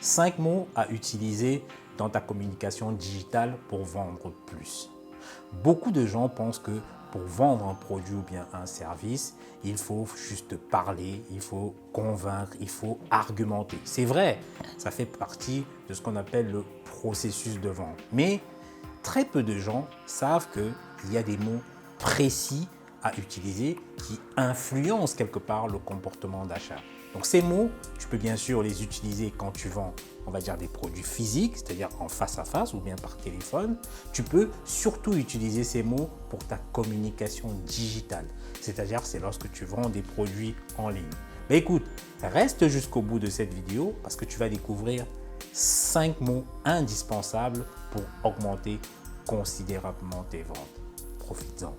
5 mots à utiliser dans ta communication digitale pour vendre plus. Beaucoup de gens pensent que pour vendre un produit ou bien un service, il faut juste parler, il faut convaincre, il faut argumenter. C'est vrai, ça fait partie de ce qu'on appelle le processus de vente. Mais très peu de gens savent qu'il y a des mots précis à utiliser qui influencent quelque part le comportement d'achat. Donc ces mots, tu peux bien sûr les utiliser quand tu vends, on va dire des produits physiques, c'est-à-dire en face à face ou bien par téléphone. Tu peux surtout utiliser ces mots pour ta communication digitale, c'est-à-dire c'est lorsque tu vends des produits en ligne. Mais écoute, reste jusqu'au bout de cette vidéo parce que tu vas découvrir 5 mots indispensables pour augmenter considérablement tes ventes. Profites-en.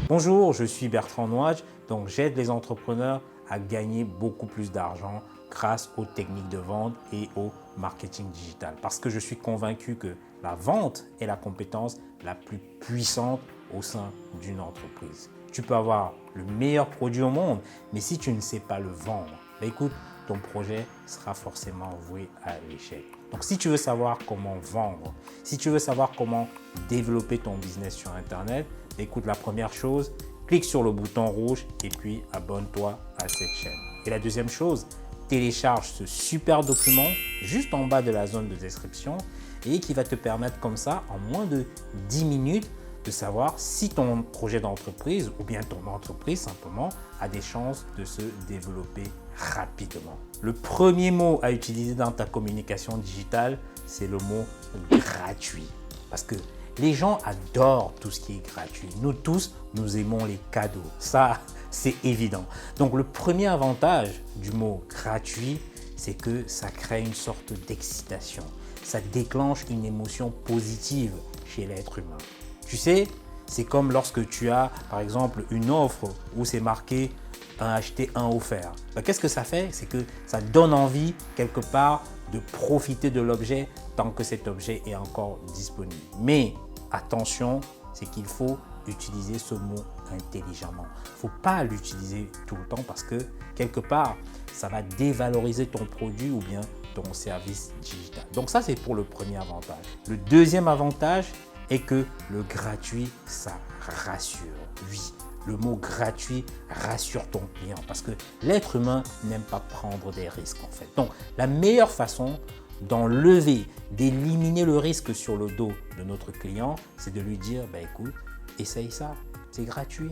Bonjour, je suis Bertrand Nouadj, donc j'aide les entrepreneurs à gagner beaucoup plus d'argent grâce aux techniques de vente et au marketing digital. Parce que je suis convaincu que la vente est la compétence la plus puissante au sein d'une entreprise. Tu peux avoir le meilleur produit au monde, mais si tu ne sais pas le vendre, écoute, ton projet sera forcément voué à l'échec. Donc si tu veux savoir comment vendre, si tu veux savoir comment développer ton business sur Internet, écoute, la première chose, clique sur le bouton rouge et puis abonne-toi à cette chaîne. Et la deuxième chose, télécharge ce super document juste en bas de la zone de description et qui va te permettre comme ça, en moins de 10 minutes, de savoir si ton projet d'entreprise ou bien ton entreprise simplement a des chances de se développer rapidement. Le premier mot à utiliser dans ta communication digitale, c'est le mot gratuit. Parce que les gens adorent tout ce qui est gratuit. Nous tous, nous aimons les cadeaux. Ça, c'est évident. Donc, le premier avantage du mot gratuit, c'est que ça crée une sorte d'excitation. Ça déclenche une émotion positive chez l'être humain. Tu sais, c'est comme lorsque tu as, par exemple, une offre où c'est marqué un acheté, un offert. Qu'est-ce que ça fait? C'est que ça donne envie, quelque part, de profiter de l'objet tant que cet objet est encore disponible. Mais attention, c'est qu'il faut utiliser ce mot intelligemment. Il ne faut pas l'utiliser tout le temps parce que quelque part, ça va dévaloriser ton produit ou bien ton service digital. Donc ça, c'est pour le premier avantage. Le deuxième avantage est que le gratuit, ça rassure. Oui, le mot gratuit rassure ton client parce que l'être humain n'aime pas prendre des risques en fait. Donc, la meilleure façon d'enlever, d'éliminer le risque sur le dos de notre client, c'est de lui dire, écoute, essaye ça, c'est gratuit.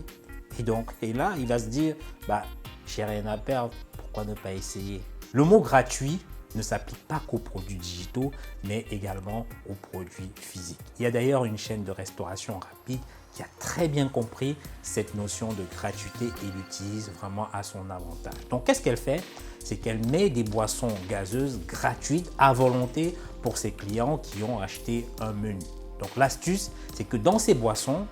Et là, il va se dire, j'ai rien à perdre, pourquoi ne pas essayer? Le mot gratuit ne s'applique pas qu'aux produits digitaux, mais également aux produits physiques. Il y a d'ailleurs une chaîne de restauration rapide qui a très bien compris cette notion de gratuité et l'utilise vraiment à son avantage. Donc, qu'est-ce qu'elle fait? C'est qu'elle met des boissons gazeuses gratuites à volonté pour ses clients qui ont acheté un menu. Donc, l'astuce, c'est que dans ces boissons,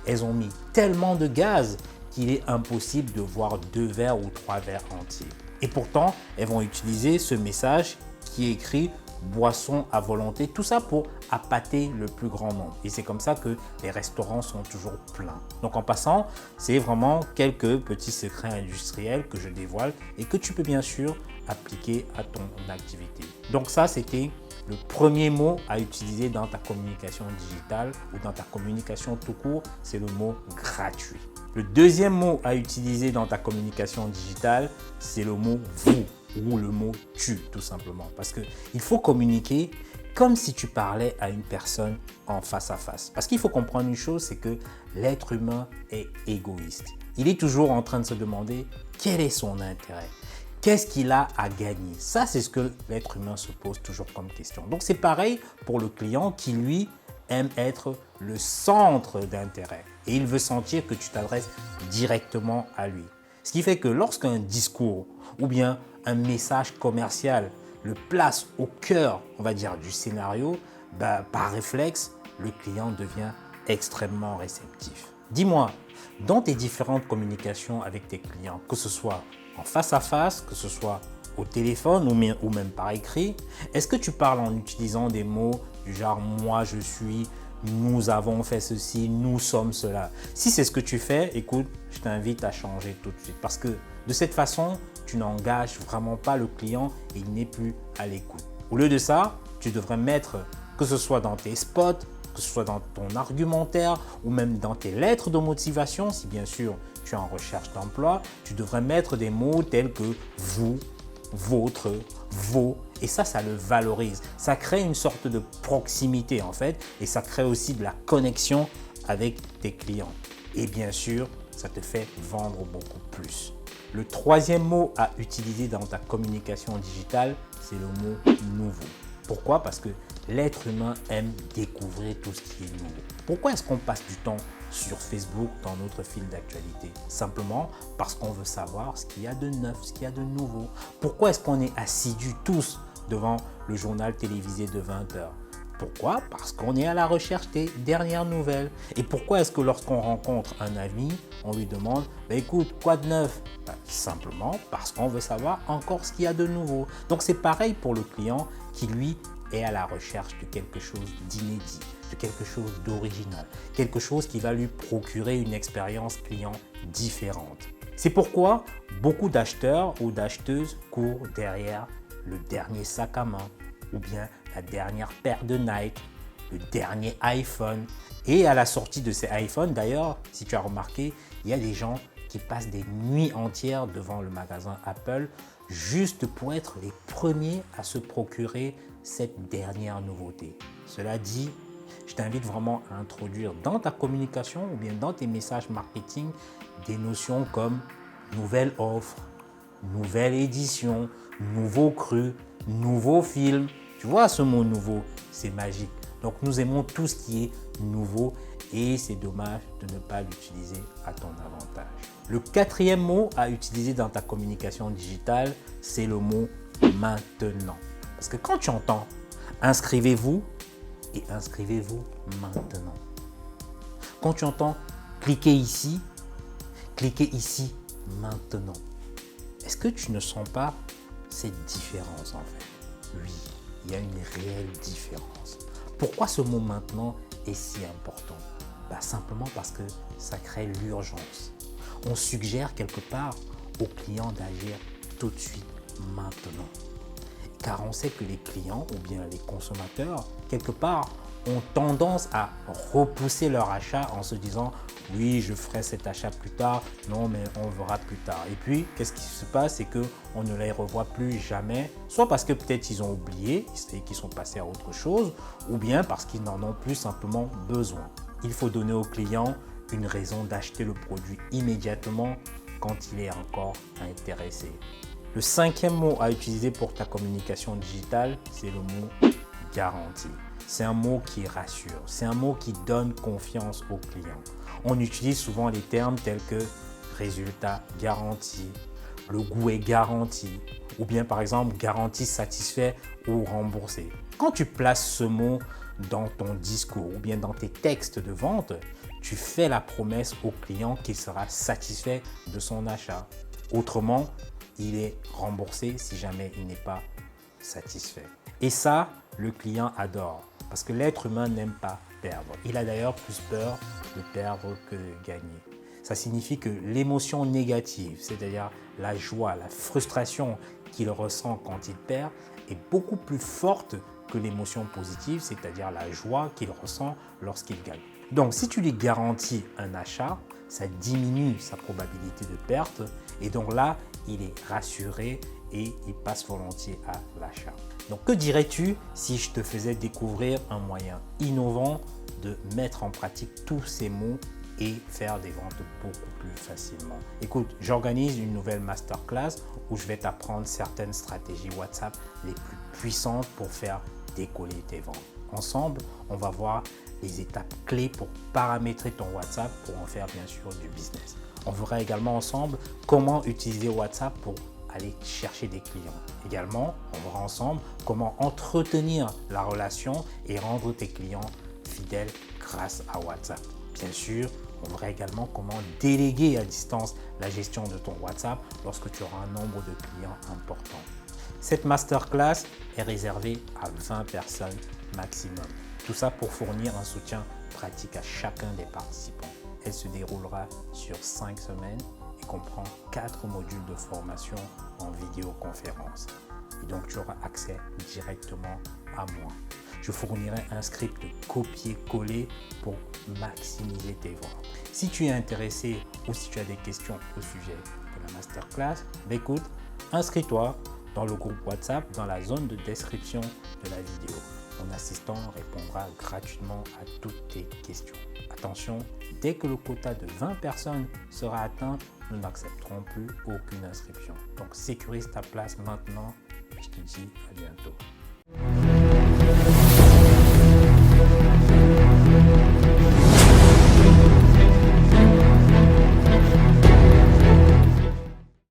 elles ont mis tellement de gaz qu'il est impossible de voir 2 verres ou 3 verres entiers. Et pourtant, elles vont utiliser ce message qui est écrit « boisson à volonté », tout ça pour appâter le plus grand nombre. Et c'est comme ça que les restaurants sont toujours pleins. Donc en passant, c'est vraiment quelques petits secrets industriels que je dévoile et que tu peux bien sûr appliquer à ton activité. Donc ça, c'était le premier mot à utiliser dans ta communication digitale ou dans ta communication tout court, c'est le mot gratuit. Le deuxième mot à utiliser dans ta communication digitale, c'est le mot vous ou le mot tu tout simplement. Parce qu'il faut communiquer comme si tu parlais à une personne en face à face. Parce qu'il faut comprendre une chose, c'est que l'être humain est égoïste. Il est toujours en train de se demander quel est son intérêt. Qu'est-ce qu'il a à gagner? Ça, c'est ce que l'être humain se pose toujours comme question. Donc, c'est pareil pour le client qui, lui, aime être le centre d'intérêt. Et il veut sentir que tu t'adresses directement à lui. Ce qui fait que lorsqu'un discours ou bien un message commercial le place au cœur, on va dire, du scénario, par réflexe, le client devient extrêmement réceptif. Dis-moi, dans tes différentes communications avec tes clients, que ce soit en face à face, que ce soit au téléphone ou même par écrit, est-ce que tu parles en utilisant des mots du genre « moi je suis », nous avons fait ceci, nous sommes cela. Si c'est ce que tu fais, écoute, je t'invite à changer tout de suite parce que de cette façon, tu n'engages vraiment pas le client et il n'est plus à l'écoute. Au lieu de ça, tu devrais mettre, que ce soit dans tes spots, que ce soit dans ton argumentaire ou même dans tes lettres de motivation, si bien sûr tu es en recherche d'emploi, tu devrais mettre des mots tels que vous, votre, vos, et ça le valorise. Ça crée une sorte de proximité en fait, et ça crée aussi de la connexion avec tes clients. Et bien sûr, ça te fait vendre beaucoup plus. Le troisième mot à utiliser dans ta communication digitale, c'est le mot nouveau. Pourquoi? Parce que l'être humain aime découvrir tout ce qui est nouveau. Pourquoi est-ce qu'on passe du temps sur Facebook dans notre fil d'actualité? Simplement parce qu'on veut savoir ce qu'il y a de neuf, ce qu'il y a de nouveau. Pourquoi est-ce qu'on est assidus tous devant le journal télévisé de 20 heures? Pourquoi? Parce qu'on est à la recherche des dernières nouvelles. Et pourquoi est-ce que lorsqu'on rencontre un ami, on lui demande écoute, quoi de neuf? Simplement parce qu'on veut savoir encore ce qu'il y a de nouveau. Donc c'est pareil pour le client qui lui est à la recherche de quelque chose d'inédit, de quelque chose d'original, quelque chose qui va lui procurer une expérience client différente. C'est pourquoi beaucoup d'acheteurs ou d'acheteuses courent derrière le dernier sac à main ou bien la dernière paire de Nike, le dernier iPhone. Et à la sortie de ces iPhones, d'ailleurs, si tu as remarqué, il y a des gens qui passent des nuits entières devant le magasin Apple juste pour être les premiers à se procurer cette dernière nouveauté. Cela dit, je t'invite vraiment à introduire dans ta communication ou bien dans tes messages marketing des notions comme nouvelle offre, nouvelle édition, nouveau cru, nouveau film. Tu vois, ce mot nouveau, c'est magique. Donc, nous aimons tout ce qui est nouveau et c'est dommage de ne pas l'utiliser à ton avantage. Le quatrième mot à utiliser dans ta communication digitale, c'est le mot maintenant. Parce que quand tu entends inscrivez-vous et inscrivez-vous maintenant. Quand tu entends cliquez ici maintenant. Est-ce que tu ne sens pas cette différence en fait? Oui, il y a une réelle différence. Pourquoi ce mot maintenant est si important? Simplement parce que ça crée l'urgence. On suggère quelque part au client d'agir tout de suite, maintenant. Car on sait que les clients ou bien les consommateurs, quelque part, ont tendance à repousser leur achat en se disant « oui, je ferai cet achat plus tard, non, mais on verra plus tard ». Et puis, qu'est-ce qui se passe? C'est qu'on ne les revoit plus jamais, soit parce que peut-être ils ont oublié et qu'ils sont passés à autre chose, ou bien parce qu'ils n'en ont plus simplement besoin. Il faut donner au client une raison d'acheter le produit immédiatement quand il est encore intéressé. Le cinquième mot à utiliser pour ta communication digitale, c'est le mot garantie. C'est un mot qui rassure, c'est un mot qui donne confiance au client. On utilise souvent les termes tels que résultat garanti, le goût est garanti, ou bien par exemple garantie satisfait ou remboursé. Quand tu places ce mot dans ton discours ou bien dans tes textes de vente, tu fais la promesse au client qu'il sera satisfait de son achat. Autrement, il est remboursé si jamais il n'est pas satisfait. Et ça, le client adore parce que l'être humain n'aime pas perdre. Il a d'ailleurs plus peur de perdre que de gagner. Ça signifie que l'émotion négative, c'est-à-dire la joie, la frustration qu'il ressent quand il perd, est beaucoup plus forte que l'émotion positive, c'est-à-dire la joie qu'il ressent lorsqu'il gagne. Donc, si tu lui garantis un achat, ça diminue sa probabilité de perte et donc là, il est rassuré et il passe volontiers à l'achat. Donc, que dirais-tu si je te faisais découvrir un moyen innovant de mettre en pratique tous ces mots et faire des ventes beaucoup plus facilement? Écoute, j'organise une nouvelle masterclass où je vais t'apprendre certaines stratégies WhatsApp les plus puissantes pour faire décoller tes ventes. Ensemble, on va voir les étapes clés pour paramétrer ton WhatsApp pour en faire bien sûr du business. On verra également ensemble comment utiliser WhatsApp pour aller chercher des clients. Également, on verra ensemble comment entretenir la relation et rendre tes clients fidèles grâce à WhatsApp. Bien sûr, on verra également comment déléguer à distance la gestion de ton WhatsApp lorsque tu auras un nombre de clients important. Cette masterclass est réservée à 20 personnes maximum. Tout ça pour fournir un soutien pratique à chacun des participants. Elle se déroulera sur 5 semaines et comprend 4 modules de formation en vidéoconférence. Et donc, tu auras accès directement à moi. Je fournirai un script copier-coller pour maximiser tes ventes. Si tu es intéressé ou si tu as des questions au sujet de la masterclass, écoute, inscris-toi dans le groupe WhatsApp dans la zone de description de la vidéo. Mon assistant répondra gratuitement à toutes tes questions. Attention, dès que le quota de 20 personnes sera atteint, nous n'accepterons plus aucune inscription. Donc sécurise ta place maintenant et je te dis à bientôt.